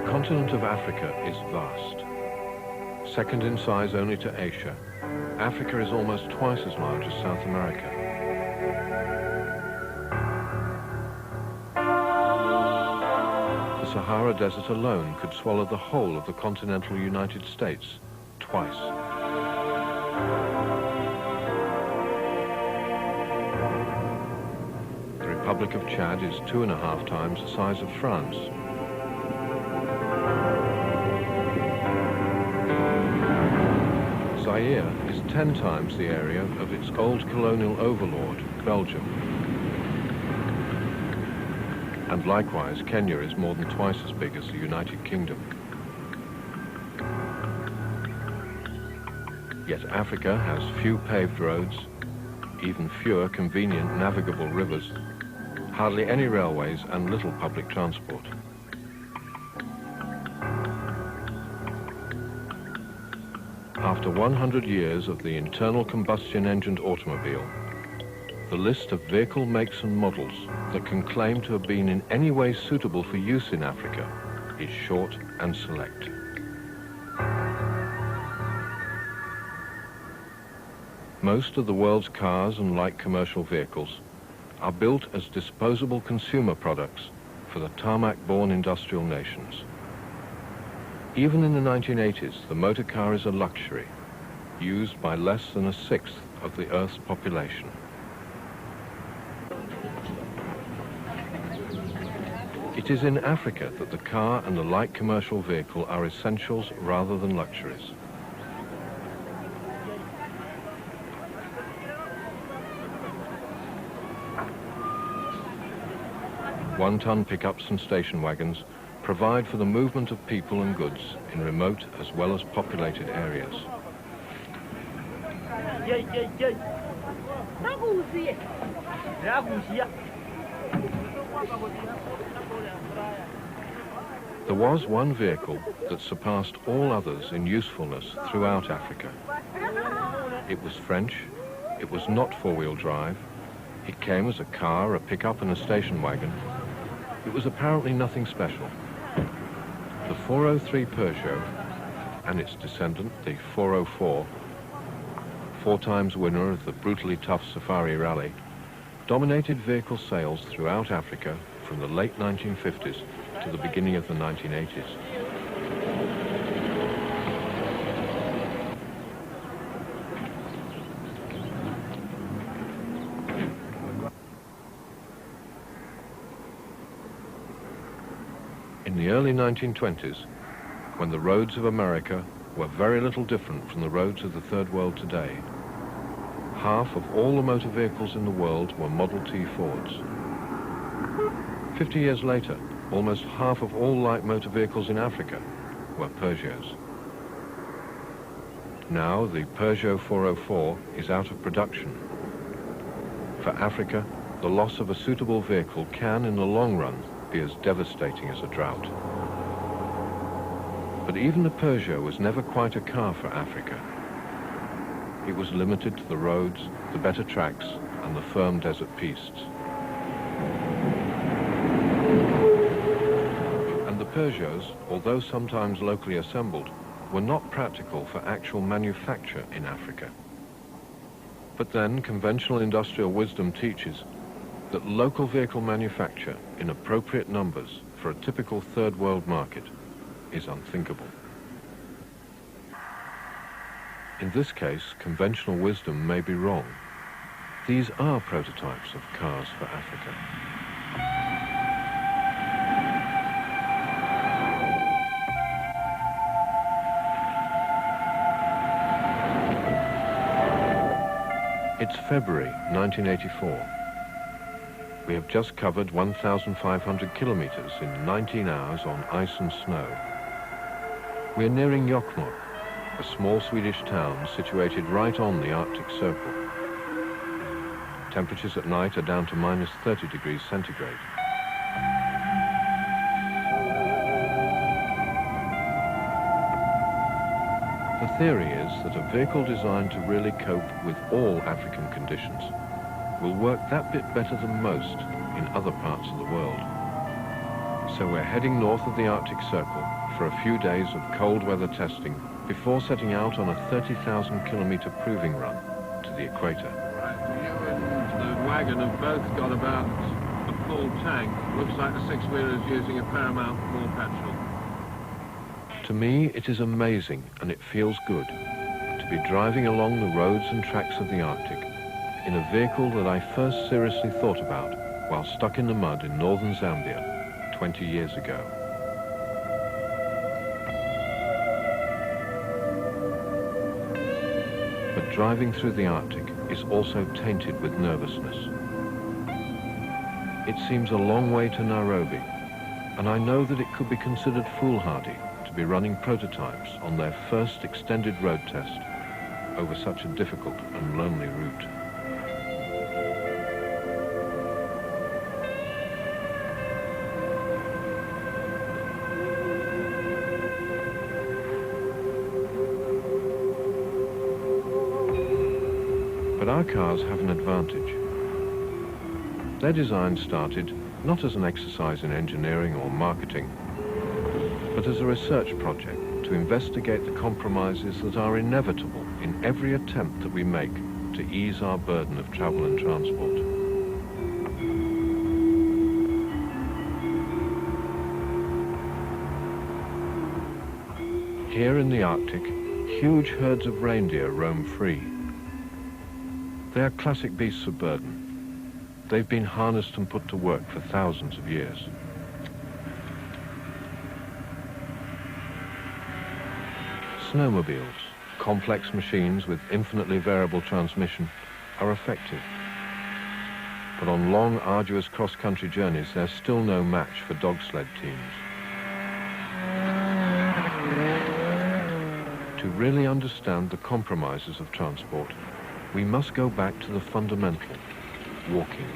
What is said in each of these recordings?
The continent of Africa is vast. Second in size only to Asia, Africa is almost twice as large as South America. The Sahara Desert alone could swallow the whole of the continental United States twice. The Republic of Chad is 2.5 times the size of France. Zaire is 10 times the area of its old colonial overlord, Belgium. And likewise, Kenya is more than twice as big as the United Kingdom. Yet Africa has few paved roads, even fewer convenient navigable rivers, hardly any railways and little public transport. After 100 years of the internal combustion engined automobile, the list of vehicle makes and models that can claim to have been in any way suitable for use in Africa is short and select. Most of the world's cars and light commercial vehicles are built as disposable consumer products for the tarmac-borne industrial nations. Even in the 1980s, the motor car is a luxury, used by less than 1/6 of the Earth's population. It is in Africa that the car and the light commercial vehicle are essentials rather than luxuries. One-ton pickups and station wagons provide for the movement of people and goods in remote as well as populated areas. There was one vehicle that surpassed all others in usefulness throughout Africa. It was French, it was not four-wheel drive, it came as a car, a pickup and a station wagon. It was apparently nothing special. The 403 Peugeot and its descendant, the 404, 4 times winner of the brutally tough Safari Rally, dominated vehicle sales throughout Africa from the late 1950s to the beginning of the 1980s. In the early 1920s, when the roads of America were very little different from the roads of the Third World today, half of all the motor vehicles in the world were Model T Fords. 50 years later, almost half of all light motor vehicles in Africa were Peugeots. Now the Peugeot 404 is out of production. For Africa, the loss of a suitable vehicle can, in the long run, be as devastating as a drought. But even the Peugeot was never quite a car for Africa. It was limited to the roads, the better tracks, and the firm desert pistes. And the Peugeots, although sometimes locally assembled, were not practical for actual manufacture in Africa. But then conventional industrial wisdom teaches that local vehicle manufacture in appropriate numbers for a typical third world market is unthinkable. In this case, conventional wisdom may be wrong. These are prototypes of cars for Africa. It's February 1984. We have just covered 1,500 kilometers in 19 hours on ice and snow. We are nearing Jokkmokk, a small Swedish town situated right on the Arctic Circle. Temperatures at night are down to minus 30 degrees centigrade. The theory is that a vehicle designed to really cope with all African conditions will work that bit better than most in other parts of the world. So we're heading north of the Arctic Circle for a few days of cold weather testing before setting out on a 30,000-kilometer proving run to the equator. Right, you and the wagon have both got about a full tank. Looks like the six-wheeler is using a fair amount more petrol. To me, it is amazing, and it feels good, to be driving along the roads and tracks of the Arctic in a vehicle that I first seriously thought about while stuck in the mud in northern Zambia 20 years ago. But driving through the Arctic is also tainted with nervousness. It seems a long way to Nairobi, and I know that it could be considered foolhardy to be running prototypes on their first extended road test over such a difficult and lonely route. But our cars have an advantage. Their design started not as an exercise in engineering or marketing, but as a research project to investigate the compromises that are inevitable in every attempt that we make to ease our burden of travel and transport. Here in the Arctic, huge herds of reindeer roam free. They are classic beasts of burden. They've been harnessed and put to work for thousands of years. Snowmobiles, complex machines with infinitely variable transmission, are effective. But on long, arduous cross-country journeys, they're still no match for dog sled teams. To really understand the compromises of transport, we must go back to the fundamental, walking.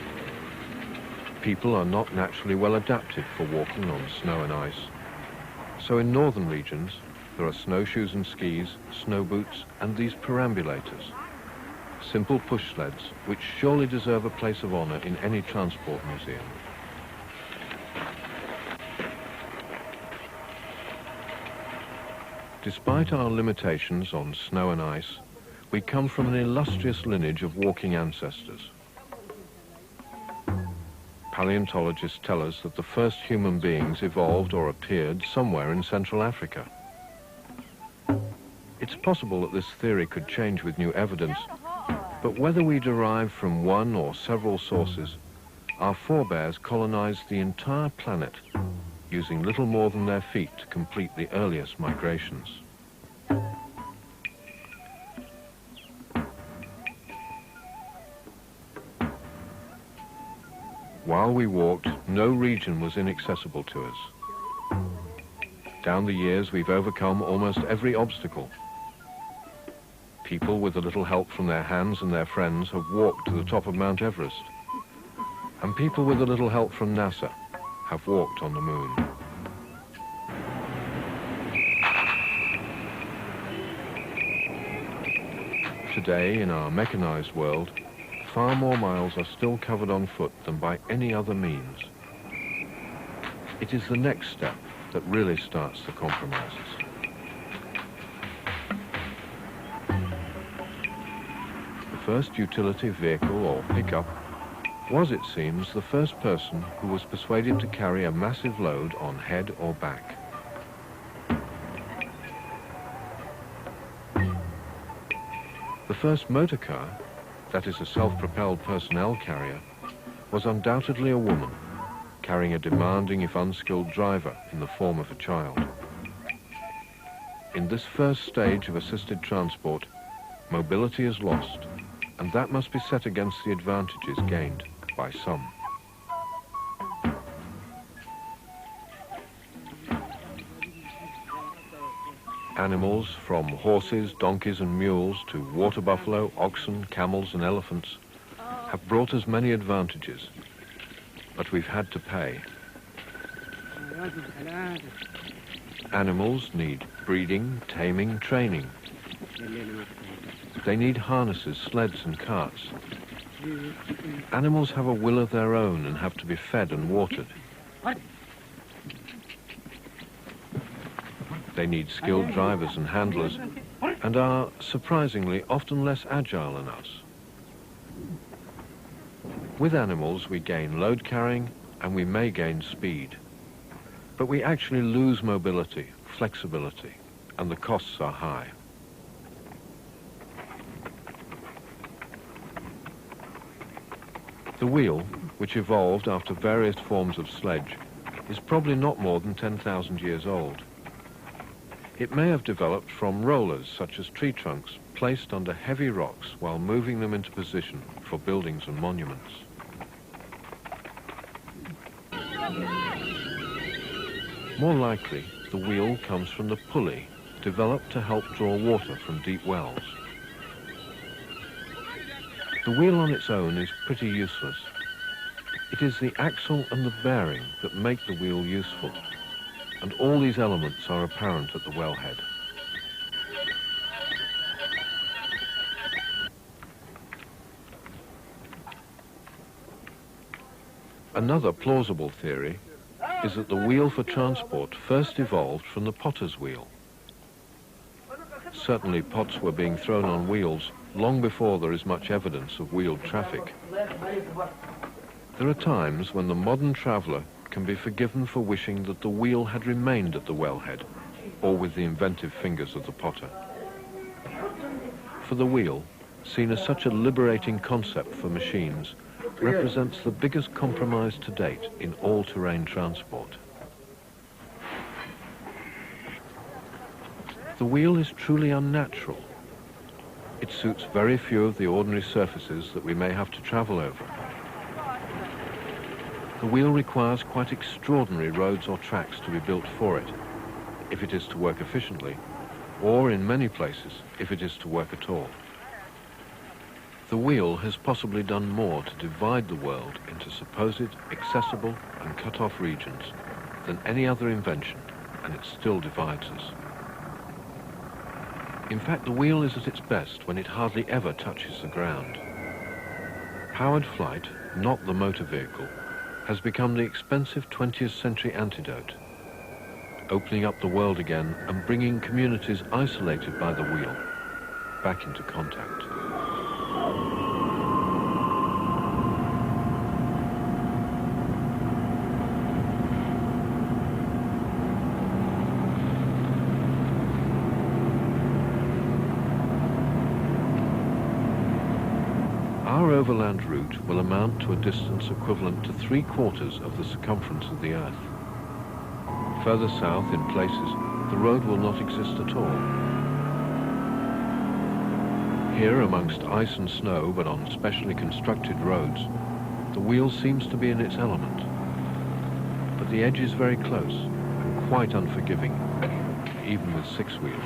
People are not naturally well adapted for walking on snow and ice. So in northern regions, there are snowshoes and skis, snow boots, and these perambulators. Simple push sleds, which surely deserve a place of honor in any transport museum. Despite our limitations on snow and ice, we come from an illustrious lineage of walking ancestors. Paleontologists tell us that the first human beings evolved or appeared somewhere in Central Africa. It's possible that this theory could change with new evidence, but whether we derive from one or several sources, our forebears colonized the entire planet, using little more than their feet to complete the earliest migrations. While we walked, no region was inaccessible to us. Down the years, we've overcome almost every obstacle. People with a little help from their hands and their friends have walked to the top of Mount Everest. And people with a little help from NASA have walked on the moon. Today, in our mechanized world, far more miles are still covered on foot than by any other means. It is the next step that really starts the compromises. The first utility vehicle or pickup was, it seems, the first person who was persuaded to carry a massive load on head or back. The first motor car, that is a self-propelled personnel carrier, was undoubtedly a woman, carrying a demanding if unskilled driver in the form of a child. In this first stage of assisted transport, mobility is lost, and that must be set against the advantages gained by some. Animals, from horses, donkeys and mules to water buffalo, oxen, camels and elephants, have brought us many advantages, but we've had to pay. Animals need breeding, taming, training. They need harnesses, sleds and carts. Animals have a will of their own and have to be fed and watered. They need skilled drivers and handlers and are, surprisingly, often less agile than us. With animals, we gain load carrying and we may gain speed. But we actually lose mobility, flexibility, and the costs are high. The wheel, which evolved after various forms of sledge, is probably not more than 10,000 years old. It may have developed from rollers, such as tree trunks, placed under heavy rocks while moving them into position for buildings and monuments. More likely, the wheel comes from the pulley, developed to help draw water from deep wells. The wheel on its own is pretty useless. It is the axle and the bearing that make the wheel useful, and all these elements are apparent at the wellhead. Another plausible theory is that the wheel for transport first evolved from the potter's wheel. Certainly pots were being thrown on wheels long before there is much evidence of wheeled traffic. There are times when the modern traveller can be forgiven for wishing that the wheel had remained at the wellhead, or with the inventive fingers of the potter. For the wheel, seen as such a liberating concept for machines, represents the biggest compromise to date in all-terrain transport. The wheel is truly unnatural. It suits very few of the ordinary surfaces that we may have to travel over. The wheel requires quite extraordinary roads or tracks to be built for it, if it is to work efficiently, or in many places, if it is to work at all. The wheel has possibly done more to divide the world into supposed accessible and cut-off regions than any other invention, and it still divides us. In fact, the wheel is at its best when it hardly ever touches the ground. Powered flight, not the motor vehicle, has become the expensive 20th century antidote, opening up the world again and bringing communities isolated by the wheel back into contact. Our overland route will amount to a distance equivalent to 3/4 of the circumference of the Earth. Further south, in places, the road will not exist at all. Here, amongst ice and snow, but on specially constructed roads, the wheel seems to be in its element. But the edge is very close and quite unforgiving, even with 6 wheels.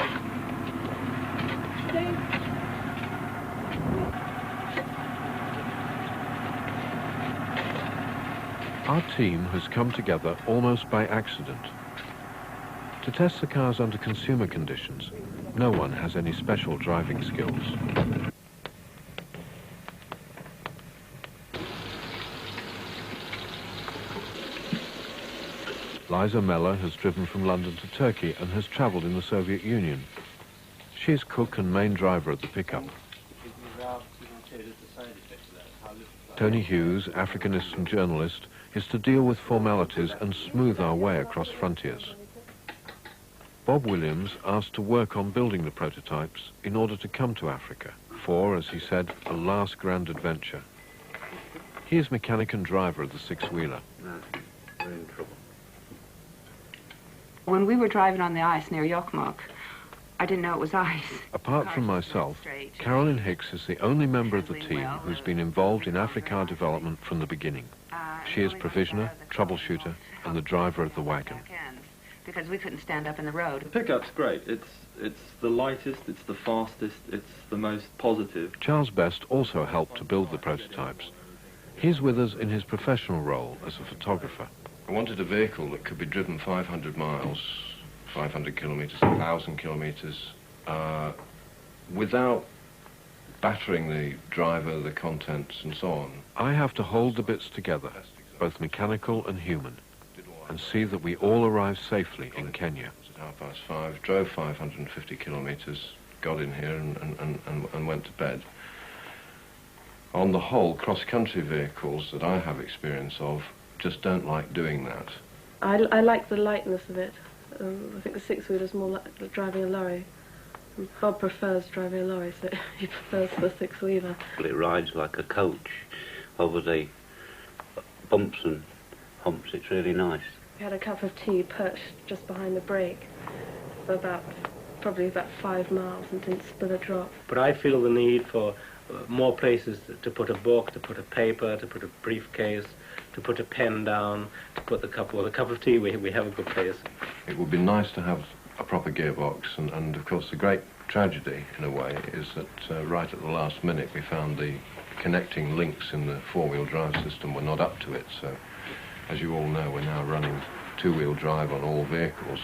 Our team has come together almost by accident. To test the cars under consumer conditions, no one has any special driving skills. Liza Meller has driven from London to Turkey and has travelled in the Soviet Union. She is cook and main driver of the pickup. Tony Hughes, Africanist and journalist, is to deal with formalities and smooth our way across frontiers. Bob Williams asked to work on building the prototypes in order to come to Africa for, as he said, a last grand adventure. He is mechanic and driver of the 6-wheeler. We're in trouble. When we were driving on the ice near Jokkmokk, I didn't know it was ice. Apart from myself, Carolyn Hicks is the only member of the team who's been involved in Africar development from the beginning. She is provisioner, troubleshooter, and the driver of the wagon. Because we couldn't stand up in the road. The pickup's great. It's the lightest, it's the fastest, it's the most positive. Charles Best also helped to build the prototypes. He's with us in his professional role as a photographer. I wanted a vehicle that could be driven 500 miles, 500 kilometres, 1,000 kilometres, without battering the driver, the contents, and so on. I have to hold the bits together, both mechanical and human. and see that we all arrived safely in Kenya. At 5:30, drove 550 kilometers, got in here and went to bed. On the whole, cross-country vehicles that I have experience of just don't like doing that. I like the lightness of it. I think the six-wheeler's more like driving a lorry. Bob prefers driving a lorry, so he prefers the six-wheeler. It rides like a coach over the bumps and humps. It's really nice. We had a cup of tea perched just behind the brake for probably about 5 miles and didn't spill a drop. But I feel the need for more places to put a book, to put a paper, to put a briefcase, to put a pen down, to put the cup of tea. We have a good place. It would be nice to have a proper gearbox, and of course the great tragedy in a way is that right at the last minute we found the connecting links in the four-wheel drive system were not up to it, so as you all know we're now running two-wheel drive on all vehicles.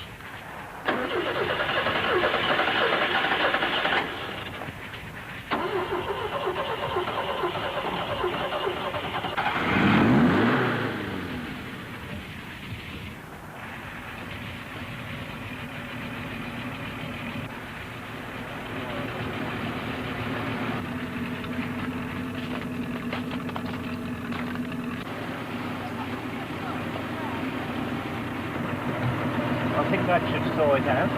I think that should thaw it out.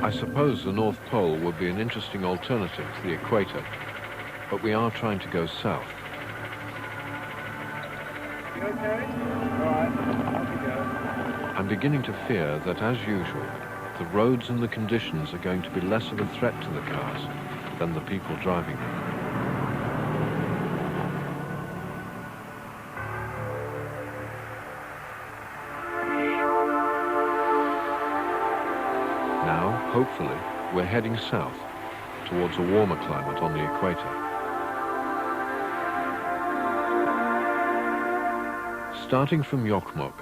I suppose the North Pole would be an interesting alternative to the Equator, but we are trying to go south. You okay? All right, off you go. I'm beginning to fear that, as usual, the roads and the conditions are going to be less of a threat to the cars than the people driving them. Now, hopefully, we're heading south, towards a warmer climate on the equator. Starting from Jokkmokk,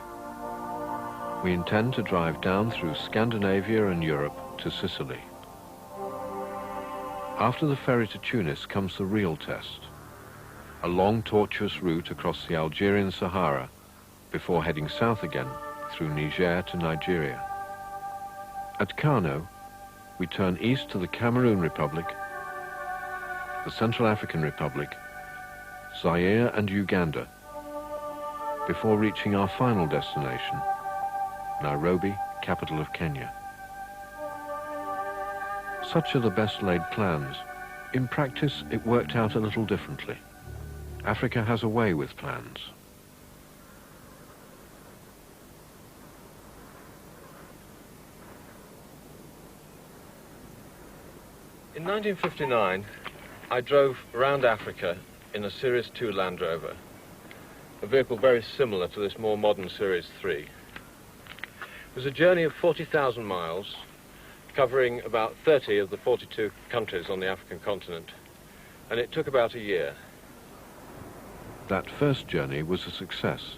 we intend to drive down through Scandinavia and Europe to Sicily. After the ferry to Tunis comes the real test, a long, tortuous route across the Algerian Sahara before heading south again through Niger to Nigeria. At Kano, we turn east to the Cameroon Republic, the Central African Republic, Zaire and Uganda, before reaching our final destination, Nairobi, capital of Kenya. Such are the best laid plans. In practice, it worked out a little differently. Africa has a way with plans. In 1959, I drove around Africa in a Series 2 Land Rover, a vehicle very similar to this more modern Series 3. It was a journey of 40,000 miles, covering about 30 of the 42 countries on the African continent, and it took about a year. That first journey was a success.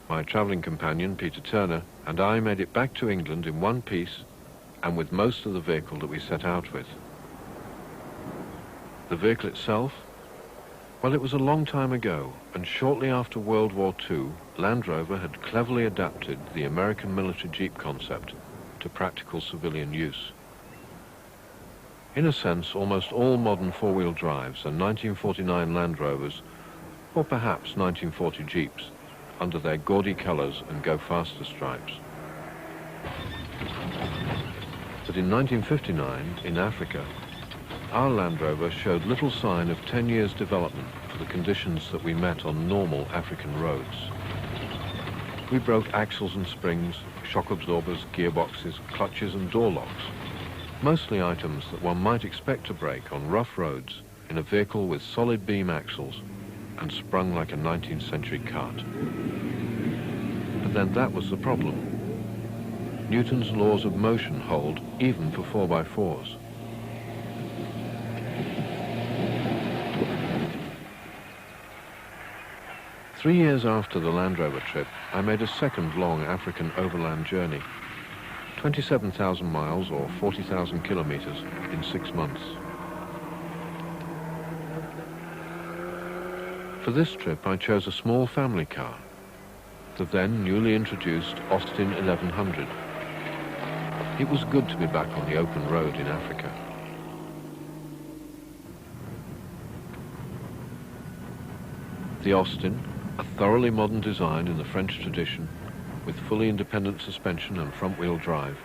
My travelling companion, Peter Turner, and I made it back to England in one piece and with most of the vehicle that we set out with. The vehicle itself? Well, it was a long time ago, and shortly after World War II, Land Rover had cleverly adapted the American military Jeep concept to practical civilian use. In a sense, almost all modern four-wheel drives are 1949 Land Rovers, or perhaps 1940 Jeeps, under their gaudy colours and go faster stripes. But in 1959, in Africa, our Land Rover showed little sign of 10 years development for the conditions that we met on normal African roads. We broke axles and springs, shock absorbers, gearboxes, clutches and door locks. Mostly items that one might expect to break on rough roads in a vehicle with solid beam axles and sprung like a 19th century cart. But then that was the problem. Newton's laws of motion hold even for 4x4s. Three years after the Land Rover trip, I made a second long African overland journey. 27,000 miles or 40,000 kilometers in 6 months. For this trip, I chose a small family car, the then newly introduced Austin 1100. It was good to be back on the open road in Africa. The Austin, a thoroughly modern design in the French tradition, with fully independent suspension and front-wheel drive,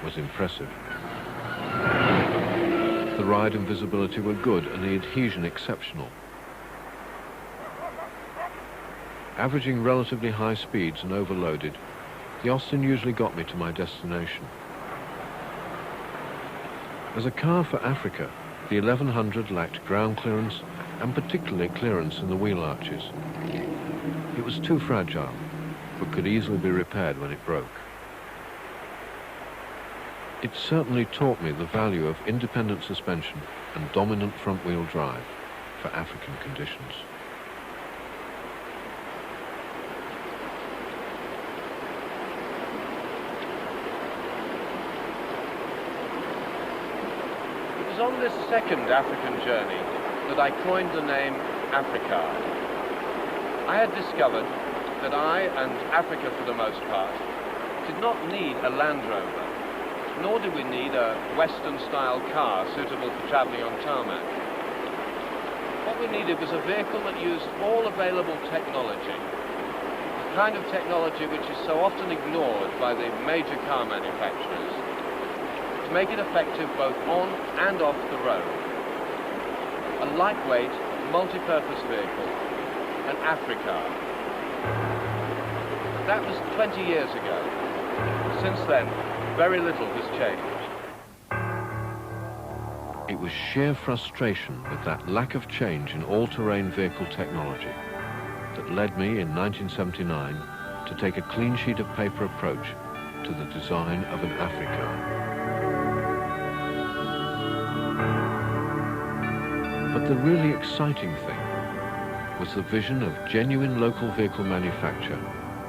was impressive. The ride and visibility were good and the adhesion exceptional. Averaging relatively high speeds and overloaded, the Austin usually got me to my destination. As a car for Africa, the 1100 lacked ground clearance and particularly clearance in the wheel arches. It was too fragile, but could easily be repaired when it broke. It certainly taught me the value of independent suspension and dominant front-wheel drive for African conditions. It was on this second African journey that I coined the name Africar. I had discovered that I and Africa, for the most part, did not need a Land Rover, nor did we need a Western-style car suitable for travelling on tarmac. What we needed was a vehicle that used all available technology, the kind of technology which is so often ignored by the major car manufacturers, to make it effective both on and off the road. A lightweight, multi-purpose vehicle, an Africar. That was 20 years ago. Since then, very little has changed. It was sheer frustration with that lack of change in all-terrain vehicle technology that led me in 1979 to take a clean sheet of paper approach to the design of an Africa. But the really exciting thing was the vision of genuine local vehicle manufacture,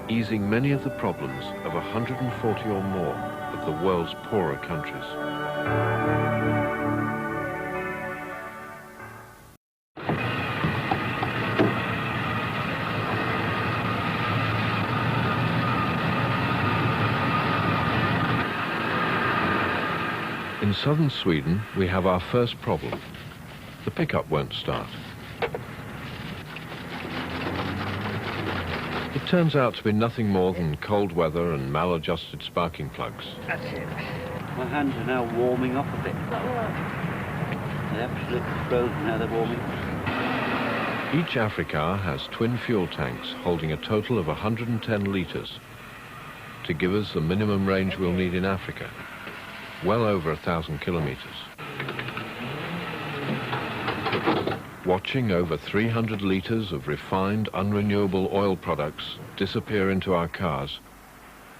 easing many of the problems of 140 or more of the world's poorer countries. In southern Sweden, we have our first problem. The pickup won't start. It turns out to be nothing more than cold weather and maladjusted sparking plugs. That's it. My hands are now warming up a bit. They're absolutely frozen now, they're warming. Each Africar has twin fuel tanks holding a total of 110 litres to give us the minimum range we'll need in Africa, well over 1,000 kilometres. Watching over 300 litres of refined, unrenewable oil products disappear into our cars,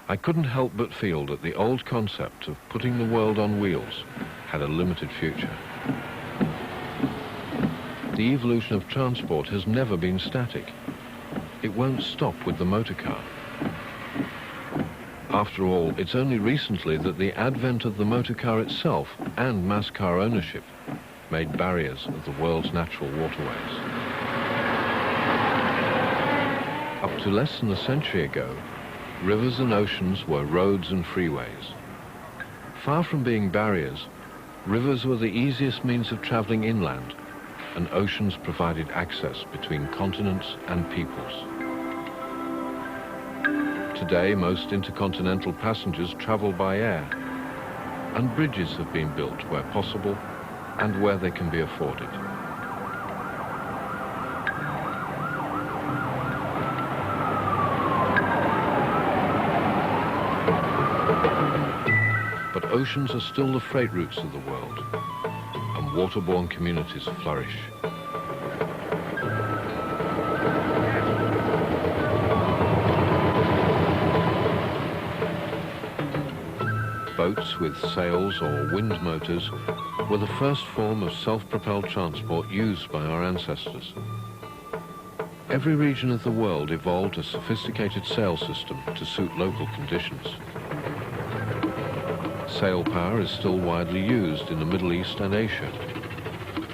I couldn't help but feel that the old concept of putting the world on wheels had a limited future. The evolution of transport has never been static. It won't stop with the motor car. After all, it's only recently that the advent of the motor car itself and mass car ownership made barriers of the world's natural waterways. Up to less than a century ago, rivers and oceans were roads and freeways. Far from being barriers, rivers were the easiest means of travelling inland, and oceans provided access between continents and peoples. Today, most intercontinental passengers travel by air, and bridges have been built where possible and where they can be afforded. But oceans are still the freight routes of the world, and waterborne communities flourish. Boats with sails or wind motors were the first form of self-propelled transport used by our ancestors. Every region of the world evolved a sophisticated sail system to suit local conditions. Sail power is still widely used in the Middle East and Asia.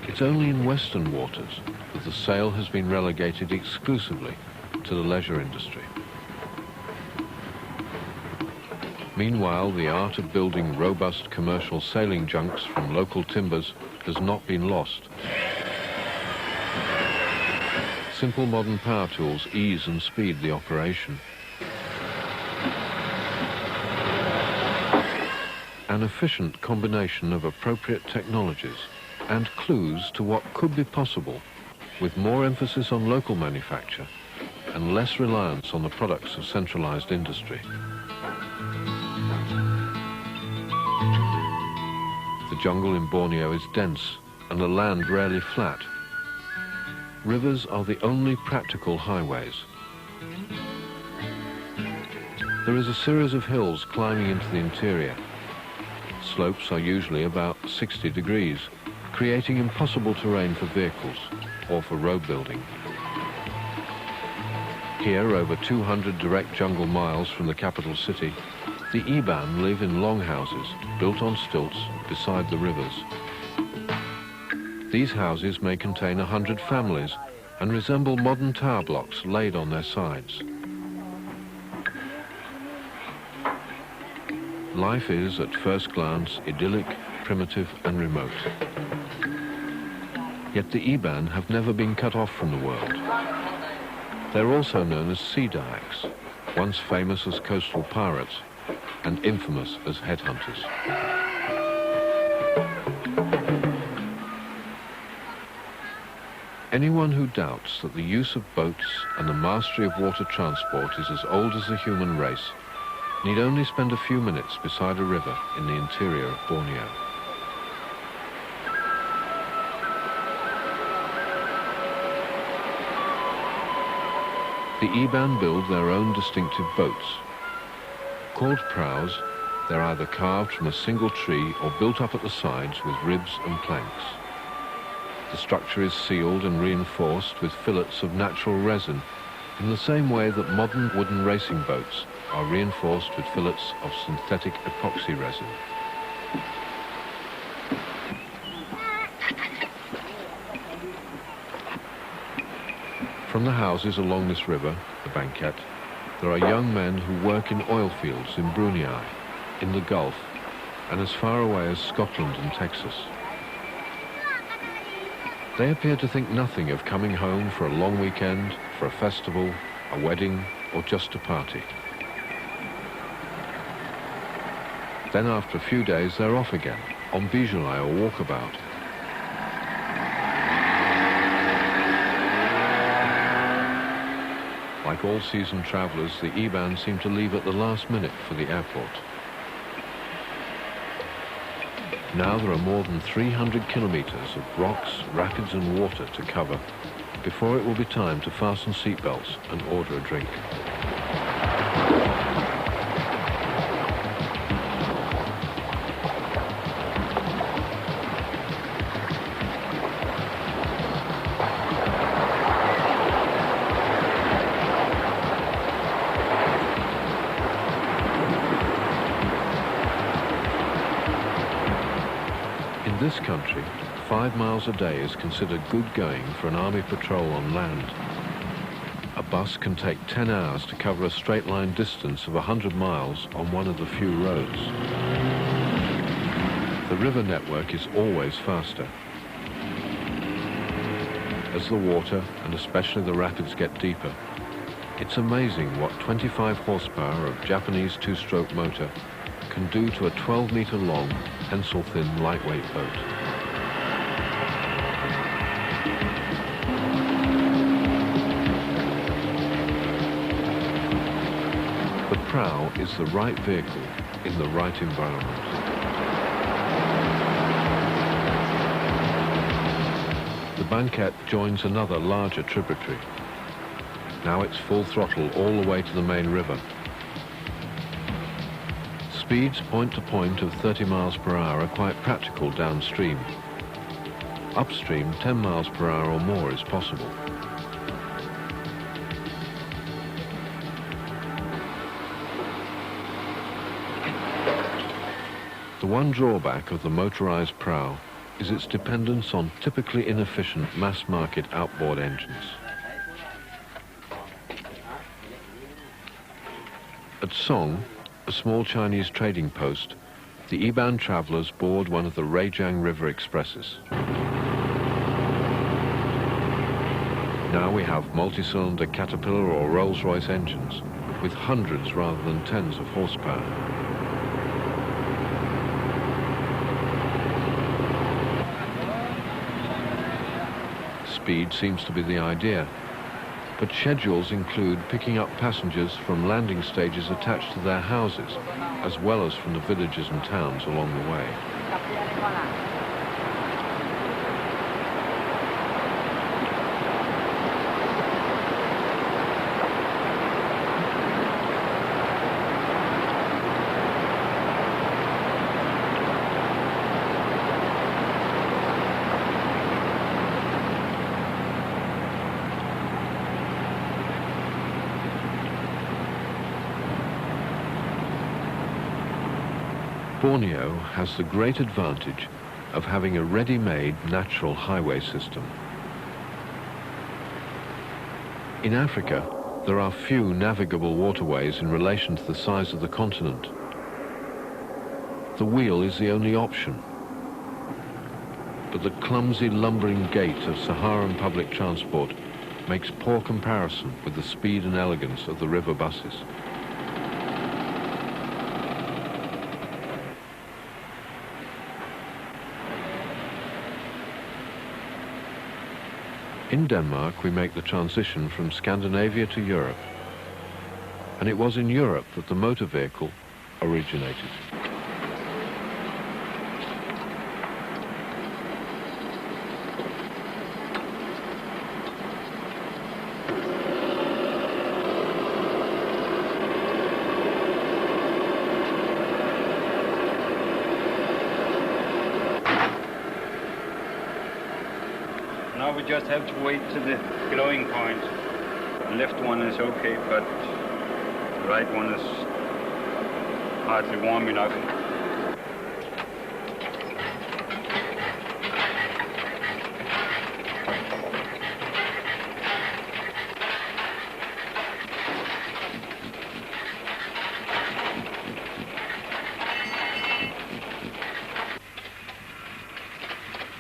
It's only in Western waters that the sail has been relegated exclusively to the leisure industry. Meanwhile, the art of building robust commercial sailing junks from local timbers has not been lost. Simple modern power tools ease and speed the operation. An efficient combination of appropriate technologies and clues to what could be possible with more emphasis on local manufacture and less reliance on the products of centralized industry. The jungle in Borneo is dense and the land rarely flat. Rivers are the only practical highways. There is a series of hills climbing into the interior. Slopes are usually about 60 degrees, creating impossible terrain for vehicles or for road building. Here, over 200 direct jungle miles from the capital city, the Iban live in longhouses built on stilts beside the rivers. These houses may contain 100 families and resemble modern tower blocks laid on their sides. Life is, at first glance, idyllic, primitive and remote. Yet the Iban have never been cut off from the world. They're also known as sea dayaks, once famous as coastal pirates and infamous as headhunters. Anyone who doubts that the use of boats and the mastery of water transport is as old as the human race need only spend a few minutes beside a river in the interior of Borneo. The Iban build their own distinctive boats. Called prows, they're either carved from a single tree or built up at the sides with ribs and planks. The structure is sealed and reinforced with fillets of natural resin in the same way that modern wooden racing boats are reinforced with fillets of synthetic epoxy resin. From the houses along this river, the Banquet, there are young men who work in oil fields in Brunei, in the Gulf, and as far away as Scotland and Texas. They appear to think nothing of coming home for a long weekend, for a festival, a wedding, or just to party. Then after a few days they're off again, on bijoulet or walkabout. Like all seasoned travellers, the Iban seem to leave at the last minute for the airport. Now there are more than 300 kilometres of rocks, rapids and water to cover before it will be time to fasten seatbelts and order a drink. In this country, 5 miles a day is considered good going for an army patrol on land. A bus can take 10 hours to cover a straight line distance of 100 miles on one of the few roads. The river network is always faster. As the water, and especially the rapids, get deeper, it's amazing what 25 horsepower of Japanese two-stroke motor can do to a 12-metre long, pencil-thin, lightweight boat. The prow is the right vehicle in the right environment. The banquette joins another larger tributary. Now it's full throttle all the way to the main river. Speeds point to point of 30 miles per hour are quite practical downstream. Upstream, 10 miles per hour or more is possible. The one drawback of the motorized prow is its dependence on typically inefficient mass-market outboard engines. At Song, a small Chinese trading post, the Iban travellers board one of the Ruijiang River expresses. Now we have multi-cylinder Caterpillar or Rolls-Royce engines with hundreds rather than tens of horsepower. Speed seems to be the idea, but schedules include picking up passengers from landing stages attached to their houses, as well as from the villages and towns along the way. Borneo has the great advantage of having a ready-made natural highway system. In Africa, there are few navigable waterways in relation to the size of the continent. The wheel is the only option. But the clumsy, lumbering gait of Saharan public transport makes poor comparison with the speed and elegance of the river buses. In Denmark, we make the transition from Scandinavia to Europe. And it was in Europe that the motor vehicle originated. Now we just have to wait to the glowing point. The left one is okay, but the right one is hardly warm enough.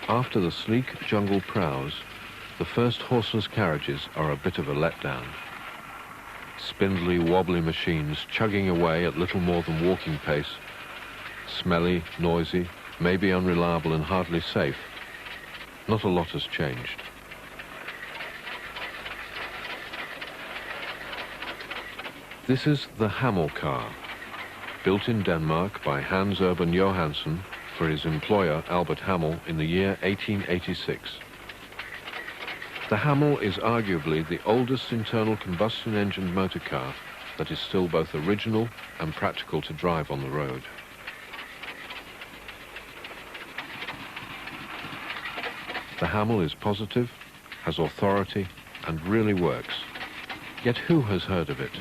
After the sleek jungle prows, the first horseless carriages are a bit of a letdown. Spindly, wobbly machines chugging away at little more than walking pace. Smelly, noisy, maybe unreliable and hardly safe. Not a lot has changed. This is the Hammel car, built in Denmark by Hans Urban Johansen for his employer Albert Hammel in the year 1886. The Hammel is arguably the oldest internal combustion engine motor car that is still both original and practical to drive on the road. The Hammel is positive, has authority, and really works. Yet who has heard of it?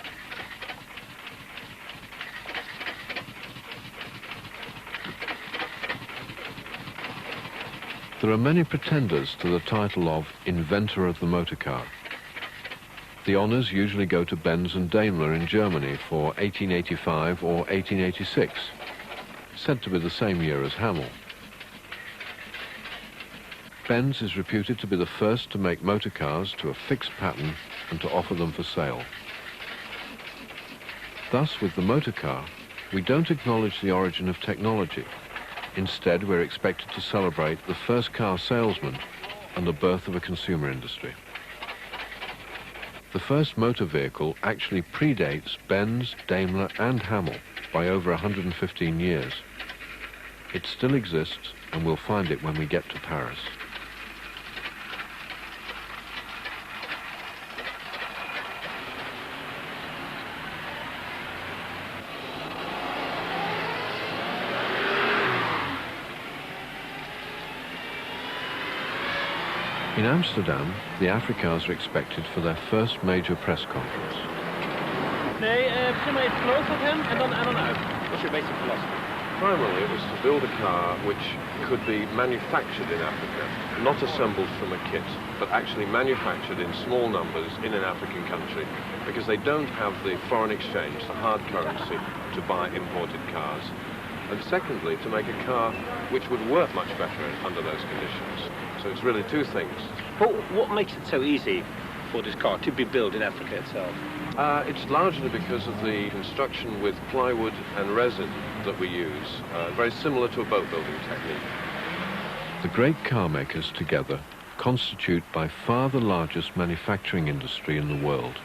There are many pretenders to the title of inventor of the motor car. The honours usually go to Benz and Daimler in Germany for 1885 or 1886, said to be the same year as Hammel. Benz is reputed to be the first to make motor cars to a fixed pattern and to offer them for sale. Thus, with the motor car, we don't acknowledge the origin of technology. Instead, we're expected to celebrate the first car salesman and the birth of a consumer industry. The first motor vehicle actually predates Benz, Daimler and Hammel by over 115 years. It still exists, and we'll find it when we get to Paris. In Amsterdam, the Africars are expected for their first major press conference. Nee, begin maar even close op hem en dan uit. Dat is your basic philosophy. Primarily, it was to build a car which could be manufactured in Africa, not assembled from a kit, but actually manufactured in small numbers in an African country, because they don't have the foreign exchange, the hard currency, to buy imported cars. And secondly, to make a car which would work much better under those conditions. So it's really two things. But what makes it so easy for this car to be built in Africa itself? It's largely because of the construction with plywood and resin that we use, very similar to a boat building technique. The great car makers together constitute by far the largest manufacturing industry in the world.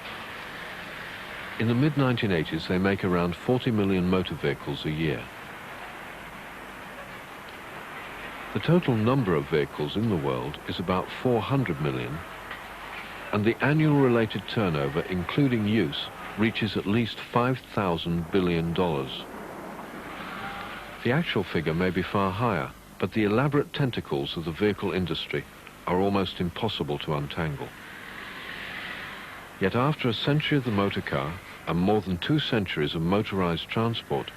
In the mid-1980s, they make around 40 million motor vehicles a year. The total number of vehicles in the world is about 400 million, and the annual related turnover, including use, reaches at least $5,000 billion. The actual figure may be far higher, but the elaborate tentacles of the vehicle industry are almost impossible to untangle. Yet after a century of the motor car and more than 2 centuries of motorized transport,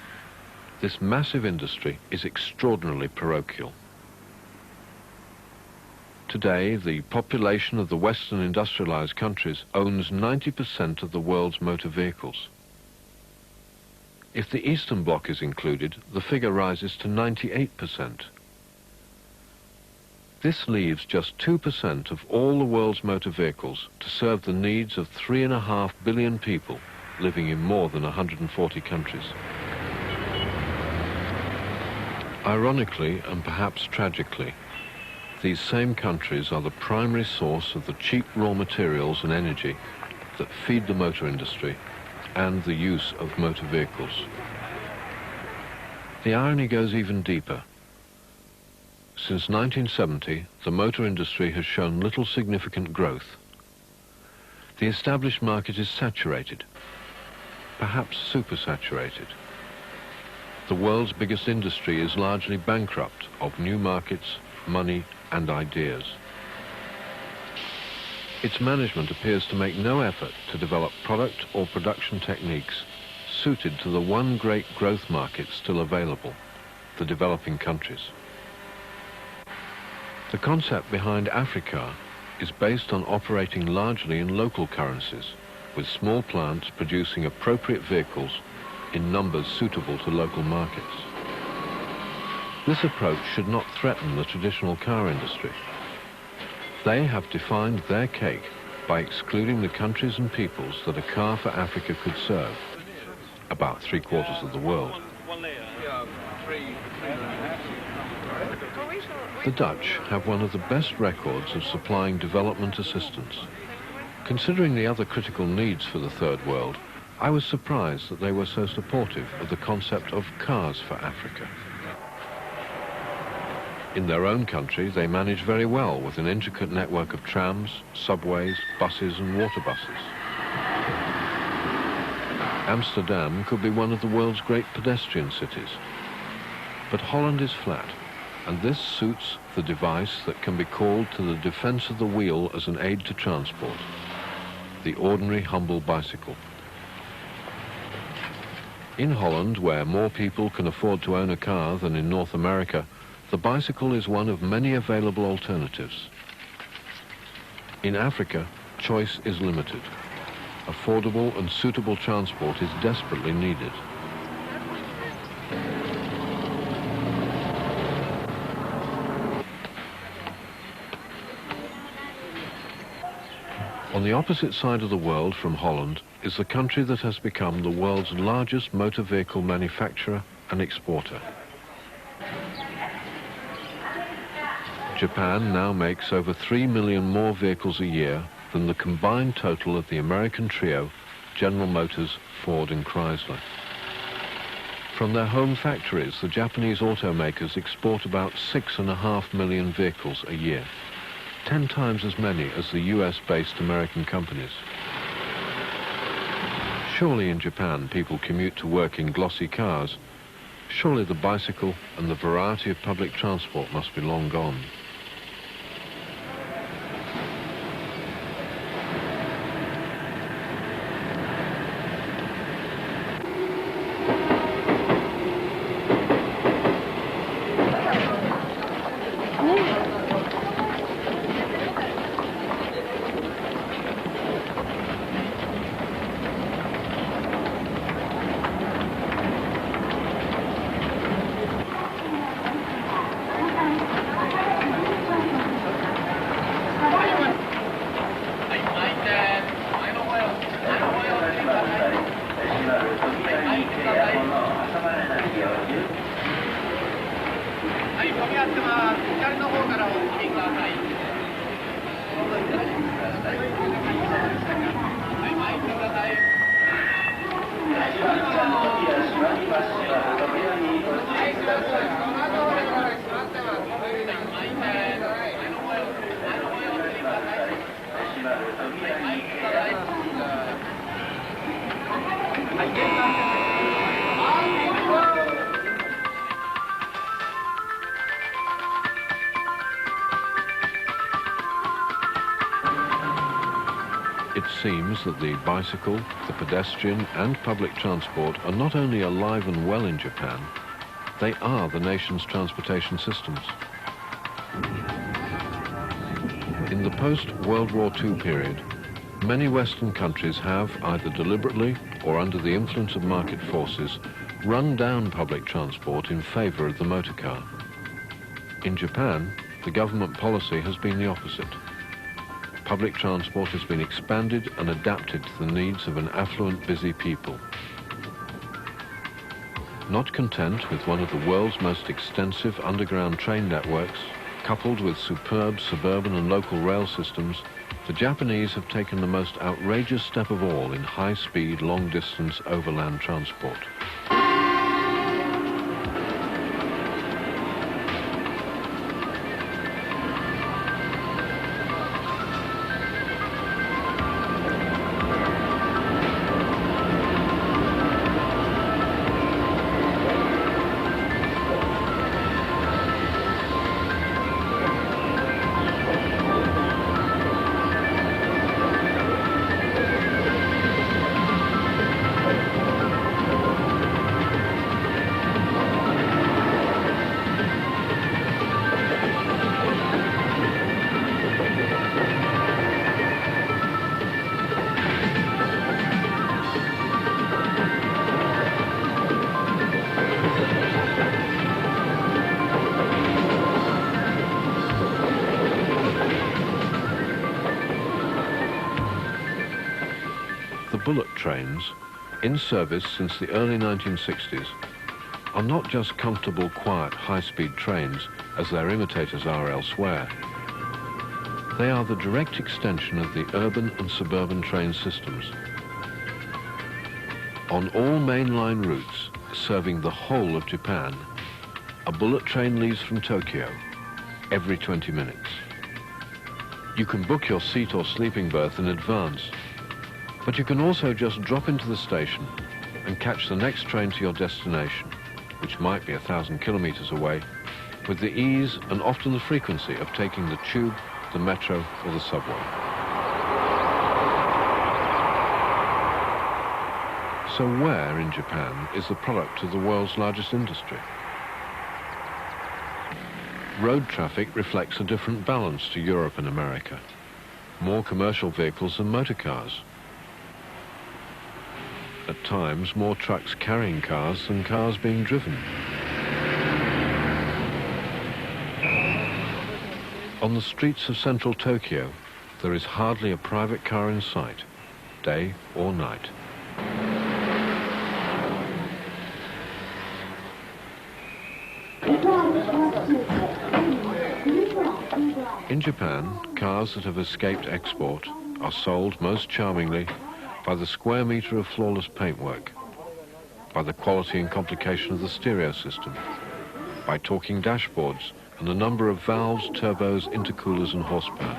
this massive industry is extraordinarily parochial. Today, the population of the Western industrialized countries owns 90% of the world's motor vehicles. If the Eastern Bloc is included, the figure rises to 98%. This leaves just 2% of all the world's motor vehicles to serve the needs of 3.5 billion people living in more than 140 countries. Ironically, and perhaps tragically, these same countries are the primary source of the cheap raw materials and energy that feed the motor industry and the use of motor vehicles. The irony goes even deeper. Since 1970, the motor industry has shown little significant growth. The established market is saturated, perhaps supersaturated. The world's biggest industry is largely bankrupt of new markets, money, and ideas. Its management appears to make no effort to develop product or production techniques suited to the one great growth market still available, the developing countries. The concept behind Africa is based on operating largely in local currencies, with small plants producing appropriate vehicles in numbers suitable to local markets. This approach should not threaten the traditional car industry. They have defined their cake by excluding the countries and peoples that a car for Africa could serve, about 3/4 of the world. The Dutch have one of the best records of supplying development assistance. Considering the other critical needs for the Third World, I was surprised that they were so supportive of the concept of cars for Africa. In their own country, they manage very well with an intricate network of trams, subways, buses and water buses. Amsterdam could be one of the world's great pedestrian cities. But Holland is flat, and this suits the device that can be called to the defense of the wheel as an aid to transport, the ordinary humble bicycle. In Holland, where more people can afford to own a car than in North America, the bicycle is one of many available alternatives. In Africa, choice is limited. Affordable and suitable transport is desperately needed. On the opposite side of the world from Holland is the country that has become the world's largest motor vehicle manufacturer and exporter. Japan now makes over 3 million more vehicles a year than the combined total of the American trio, General Motors, Ford and Chrysler. From their home factories, the Japanese automakers export about 6.5 million vehicles a year, 10 times as many as the US-based American companies. Surely in Japan people commute to work in glossy cars. Surely the bicycle and the variety of public transport must be long gone. It seems that the bicycle, the pedestrian and public transport are not only alive and well in Japan, they are the nation's transportation systems. In the post-World War II period, many Western countries have, either deliberately or under the influence of market forces, run down public transport in favor of the motor car. In Japan, the government policy has been the opposite. Public transport has been expanded and adapted to the needs of an affluent, busy people. Not content with one of the world's most extensive underground train networks, coupled with superb suburban and local rail systems, the Japanese have taken the most outrageous step of all in high-speed, long-distance overland transport. Bullet trains, in service since the early 1960s, are not just comfortable, quiet, high-speed trains as their imitators are elsewhere. They are the direct extension of the urban and suburban train systems. On all mainline routes serving the whole of Japan, a bullet train leaves from Tokyo every 20 minutes. You can book your seat or sleeping berth in advance, but you can also just drop into the station and catch the next train to your destination, which might be 1,000 kilometers away, with the ease and often the frequency of taking the tube, the metro or the subway. So where in Japan is the product of the world's largest industry? Road traffic reflects a different balance to Europe and America. More commercial vehicles than motor cars. At times, more trucks carrying cars than cars being driven. On the streets of central Tokyo, there is hardly a private car in sight, day or night. In Japan, cars that have escaped export are sold most charmingly by the square metre of flawless paintwork, by the quality and complication of the stereo system, by talking dashboards and the number of valves, turbos, intercoolers and horsepower.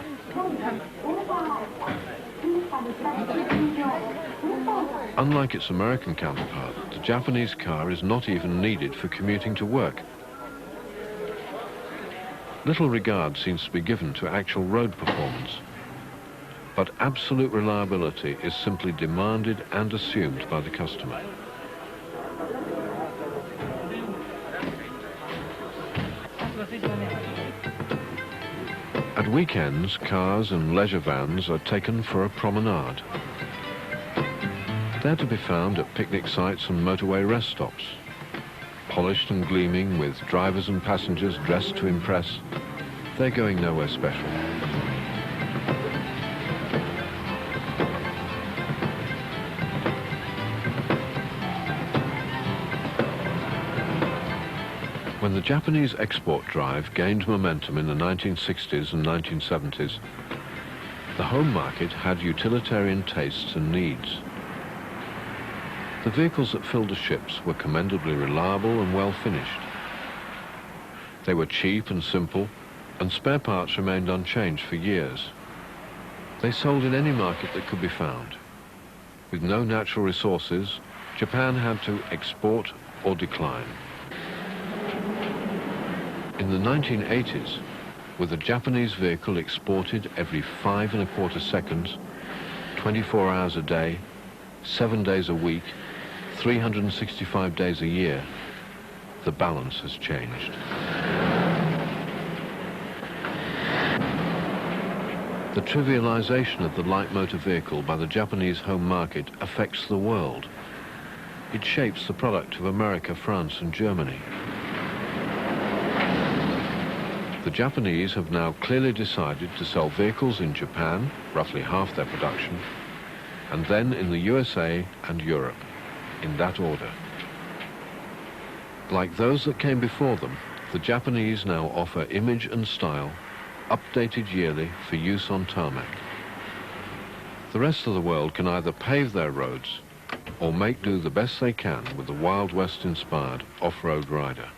Unlike its American counterpart, the Japanese car is not even needed for commuting to work. Little regard seems to be given to actual road performance, but absolute reliability is simply demanded and assumed by the customer. At weekends, cars and leisure vans are taken for a promenade. They're to be found at picnic sites and motorway rest stops. Polished and gleaming, with drivers and passengers dressed to impress, they're going nowhere special. When the Japanese export drive gained momentum in the 1960s and 1970s, The home market had utilitarian tastes and needs. The vehicles that filled the ships were commendably reliable and well finished. They were cheap and simple, and spare parts remained unchanged for years. They sold in any market that could be found. With no natural resources, Japan had to export or decline. In the 1980s, with a Japanese vehicle exported every 5¼ seconds, 24 hours a day, 7 days a week, 365 days a year, the balance has changed. The trivialization of the light motor vehicle by the Japanese home market affects the world. It shapes the product of America, France, and Germany. The Japanese have now clearly decided to sell vehicles in Japan, roughly half their production, and then in the USA and Europe, in that order. Like those that came before them, the Japanese now offer image and style, updated yearly for use on tarmac. The rest of the world can either pave their roads or make do the best they can with the Wild West-inspired off-road rider.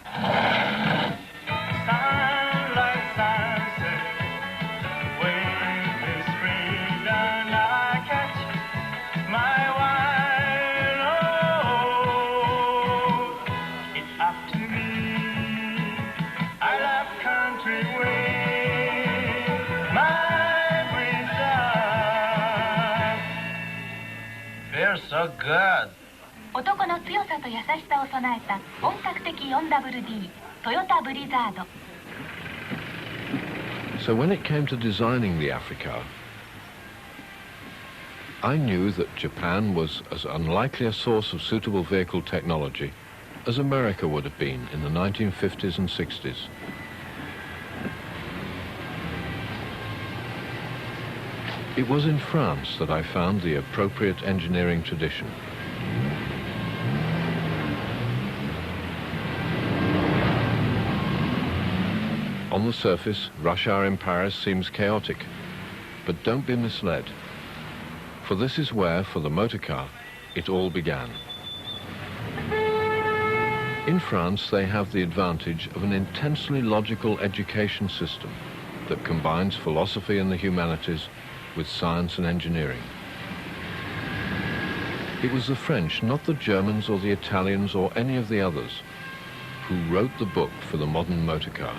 So good. 男の強さと優しさを備えた本格的 4WD トヨタブリザード。 So when it came to designing the Africa, I knew that Japan was as unlikely a source of suitable vehicle technology as America would have been in the 1950s and 60s. It was in France that I found the appropriate engineering tradition. On the surface, rush hour in Paris seems chaotic, but don't be misled, for this is where, for the motor car, it all began. In France, they have the advantage of an intensely logical education system that combines philosophy and the humanities with science and engineering. It was the French, not the Germans or the Italians or any of the others, who wrote the book for the modern motor car.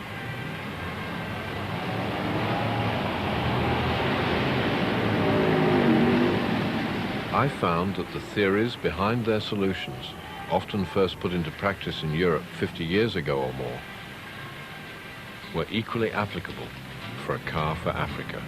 I found that the theories behind their solutions, often first put into practice in Europe 50 years ago or more, were equally applicable for a car for Africa.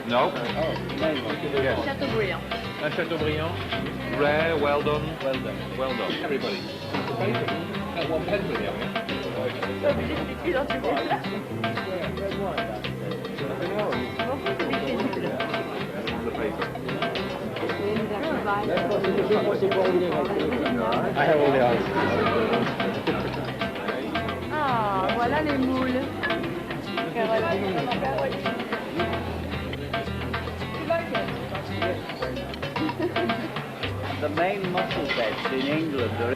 No. Yes. Chateaubriand. Chateaubriand. Rare, well done. Well done. Well done. Everybody. One pencil here, I have all the answers. Ah, voilà les moules. The main muscle beds in England are